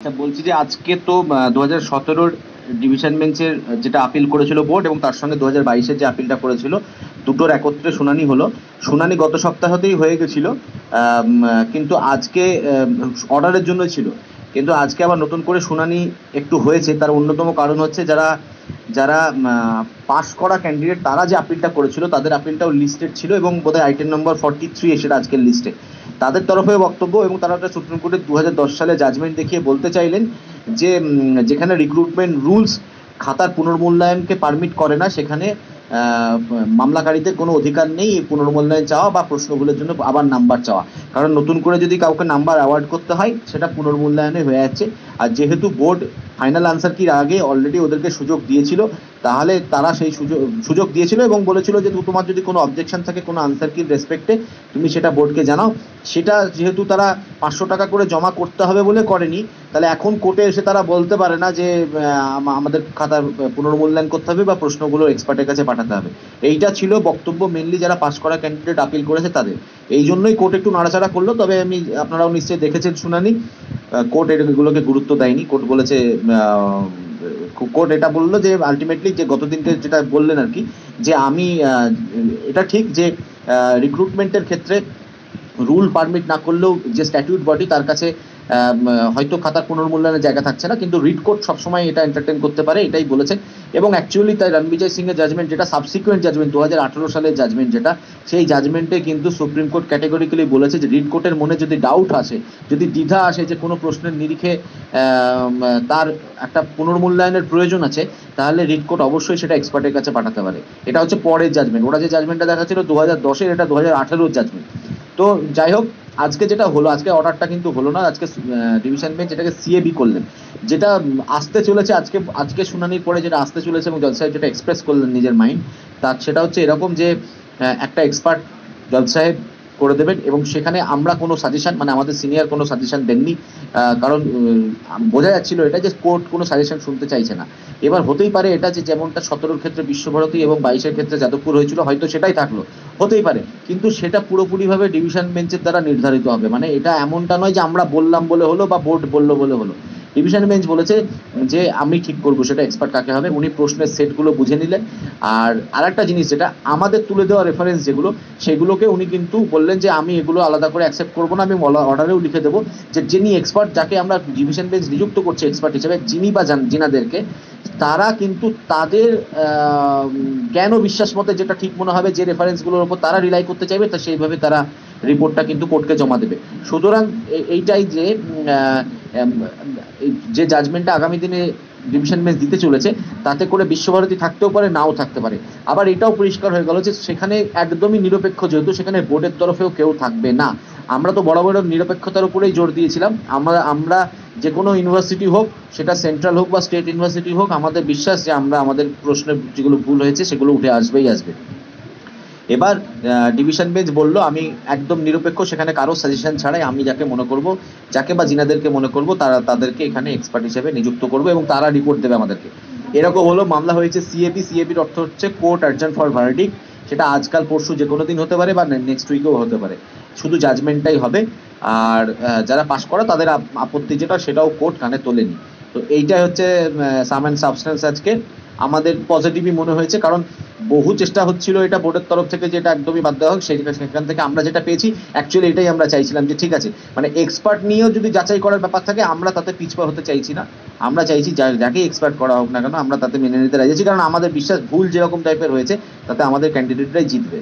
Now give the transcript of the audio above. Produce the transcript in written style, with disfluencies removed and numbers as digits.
আচ্ছা, বলছি যে আজকে তো 2017-র ডিভিশন বেঞ্চের যেটা আপিল করেছিল বোর্ড এবং তার সঙ্গে 2022-এর যে আপিলটা করেছিল, দুটোর একত্রে শুনানি হলো। শুনানি গত সপ্তাহতেই হয়ে গেছিল। কিন্তু আজকে অর্ডারের জন্য ছিল, কিন্তু আজকে আবার নতুন করে শুনানি একটু হয়েছে। তার অন্যতম কারণ হচ্ছে যারা যারা পাশ করা ক্যান্ডিডেট তারা যে আপিলটা করেছিল তাদের আপিলটাও লিস্টেড ছিল এবং বোধহয় আইটেম নম্বর 43 এসে আজকের লিস্টে তাদের তরফে বক্তব্য, এবং তারা একটা সুপ্রিম কোর্টের 2010 সালে জাজমেন্ট দেখিয়ে বলতে চাইলেন যে যেখানে রিক্রুটমেন্ট রুলস খাতার পুনর্মূল্যায়নকে পারমিট করে না, সেখানে মামলাকারীদের কোনো অধিকার নেই এই পুনর্মূল্যায়ন চাওয়া বা প্রশ্নগুলোর জন্য আবার নাম্বার চাওয়া। কারণ নতুন করে যদি কাউকে নাম্বার অ্যাওয়ার্ড করতে হয় সেটা পুনর্মূল্যায়নে হয়ে যাচ্ছে। আর যেহেতু বোর্ড ফাইনাল আনসার কির আগে অলরেডি ওদেরকে সুযোগ দিয়েছিল, তাহলে তারা সেই সুযোগ দিয়েছিল এবং বলেছিল যে তোমার যদি কোনো অবজেকশন থাকে কোনো আনসার কির রেসপেক্টে তুমি সেটা বোর্ডকে জানাও। সেটা যেহেতু তারা 500 টাকা করে জমা করতে হবে বলে করেনি, তাহলে এখন কোর্টে এসে তারা বলতে পারে না যে আমাদের খাতার পুনর্মূল্যায়ন করতে হবে বা প্রশ্নগুলো এক্সপার্টের কাছে পাঠাতে হবে। এইটা ছিল বক্তব্য মেনলি যারা পাস করা ক্যান্ডিডেট আপিল করেছে তাদের। এই জন্যই কোর্ট একটু নাড়াচাড়া করলো। তবে আপনারাও নিশ্চয়ই দেখেছেন শুনানি, কোর্ট এগুলোকে গুরুত্ব দেয়নি। কোর্ট বলেছে, কোর্ট এটা বললো যে আলটিমেটলি যে গতদিনকে যেটা বললেন আর কি, যে আমি এটা ঠিক যে রিক্রুটমেন্টের ক্ষেত্রে রুল পারমিট না করলেও যে স্ট্যাটিউট বডি তার কাছে হয়তো খাতার পুনর্মূল্যায়নের জায়গা থাকছে না, কিন্তু রিট কোর্ট সবসময় এটা এন্টারটেন করতে পারে, এটাই বলেছেন। এবং অ্যাকচুয়ালি তাই রণবিজয় সিং এর জাজমেন্ট, যেটা সাবসিকুয়েন্ট জাজমেন্ট 2018 সালের জাজমেন্ট, যেটা সেই জাজমেন্টে কিন্তু সুপ্রিম কোর্ট ক্যাটেগরিক্যালি বলেছে যে রিট কোর্টের মনে যদি ডাউট আসে, যদি দ্বিধা আসে যে কোনো প্রশ্নের নিরিখে তার একটা পুনর্মূল্যায়নের প্রয়োজন আছে, তাহলে রিট কোর্ট অবশ্যই সেটা এক্সপার্টের কাছে পাঠাতে পারে। এটা হচ্ছে পরের জাজমেন্ট। ওরা যে জাজমেন্টটা দেখাচ্ছিল 2010-এর, এটা 2018-র জাজমেন্ট। তো যাই হোক, আজকে যেটা হলো, আজকে অর্ডারটা কিন্তু হলো না। আজকে ডিভিশন বেঞ্চ এটাকে সিএবি করলেন। যেটা আসতে চলেছে আজকে শুনানির পরে যেটা আসতে চলেছে এবং জজ সাহেব যেটা এক্সপ্রেস করলেন নিজের মাইন্ড, তার সেটা হচ্ছে এরকম যে একটা এক্সপার্ট জজ সাহেব করে দেবেন এবং সেখানে আমরা কোনো সাজেশন, মানে আমাদের সিনিয়র কোনো সাজেশন দেননি। কারণ বোঝা যাচ্ছিল এটা যে কোর্ট কোনো সাজেশন শুনতে চাইছে না। এবার হতেই পারে এটা যে যেমনটা 17-র ক্ষেত্রে বিশ্বভারতী এবং 22-এর ক্ষেত্রে যাদবপুর হয়েছিল, হয়তো সেটাই থাকলো, হতেই পারে। কিন্তু সেটা পুরোপুরিভাবে ডিভিশন বেঞ্চের দ্বারা নির্ধারিত হবে। মানে এটা এমনটা নয় যে আমরা বললাম বলে হলো বা বোর্ড বললো বলে হলো। ডিভিশন বেঞ্চ বলেছে যে আমি ঠিক করবো সেটা এক্সপার্ট কাকে হবে। উনি প্রশ্নের সেটগুলো বুঝে নিলেন। আর আরেকটা জিনিস, যেটা আমাদের তুলে দেওয়া রেফারেন্স যেগুলো, সেগুলোকে উনি কিন্তু বললেন যে আমি এগুলো আলাদা করে অ্যাকসেপ্ট করবো না, আমি অর্ডারেও লিখে দেবো যে যিনি এক্সপার্ট, যাকে আমরা ডিভিশন বেঞ্চ নিযুক্ত করছে এক্সপার্ট হিসেবে, যিনি বা যিনাদেরকে, তারা কিন্তু তাদের জ্ঞান ও বিশ্বাস মতে যেটা ঠিক মনে হবে, যে রেফারেন্সগুলোর উপর তারা রিলাই করতে চাইবে, তা সেইভাবে তারা রিপোর্টটা কিন্তু কোর্টকে জমা দেবে। সুতরাং এইটাই যে যে জাজমেন্টটা আগামী দিনে ডিভিশন বেঞ্চ দিতে চলেছে, তাতে করে বিশ্বভারতী থাকতেও পারে, নাও থাকতে পারে। আবার এটাও পরিষ্কার হয়ে গেল যে সেখানে একদমই নিরপেক্ষ, যেহেতু সেখানে বোর্ডের তরফেও কেউ থাকবে না। আমরা তো বড় বড় নিরপেক্ষতার উপরেই জোর দিয়েছিলাম। আমরা যে কোনো ইউনিভার্সিটি হোক, সেটা সেন্ট্রাল হোক বা স্টেট ইউনিভার্সিটি হোক, আমাদের বিশ্বাস যে আমরা আমাদের প্রশ্নের যেগুলো ভুল হয়েছে সেগুলো উঠে আসবেই আসবে। এবার ডিভিশন বেঞ্চ বললো আমি একদম নিরপেক্ষ, সেখানে কারো সাজেশন ছাড়াই আমি যাকে মনে করব, যাকে বা যিনাদেরকে মনে করব, তাদেরকে এখানে এক্সপার্ট হিসেবে নিযুক্ত করব এবং তারা রিপোর্ট দেবে আমাদেরকে। এরকম হলো। মামলা হয়েছে সিএবির অর্থ হচ্ছে কোর্ট অ্যাডজার্ন ফর ভার্ডিক্ট। সেটা আজকাল পরশু যে কোনো দিন হতে পারে বা নেক্সট উইকেও হতে পারে। শুধু জাজমেন্টটাই হবে। আর যারা পাশ করা তাদের আপত্তি যেটা, সেটাও কোর্ট কানে তোলেনি। তো এইটাই হচ্ছে সাম অ্যান্ড সাবস্টেন্স। আজকে আমাদের পজিটিভই মনে হয়েছে, কারণ বহু চেষ্টা হচ্ছিল এটা বোর্ডের তরফ থেকে যেটা একদমই বাদ দেওয়া হোক, সেখান থেকে আমরা যেটা পেয়েছি অ্যাকচুয়ালি এটাই আমরা চাইছিলাম, যে ঠিক আছে, মানে এক্সপার্ট নিয়েও যদি যাচাই করার ব্যাপার থাকে, আমরা তাতে পিছপা হতে চাইছি না। আমরা চাইছি যাকেই এক্সপার্ট করা হোক না কেন, আমরা তাতে মেনে নিতে রাজি আছি, কারণ আমাদের বিশ্বাস ভুল যেরকম টাইপের হয়েছে তাতে আমাদের ক্যান্ডিডেটরাই জিতবে।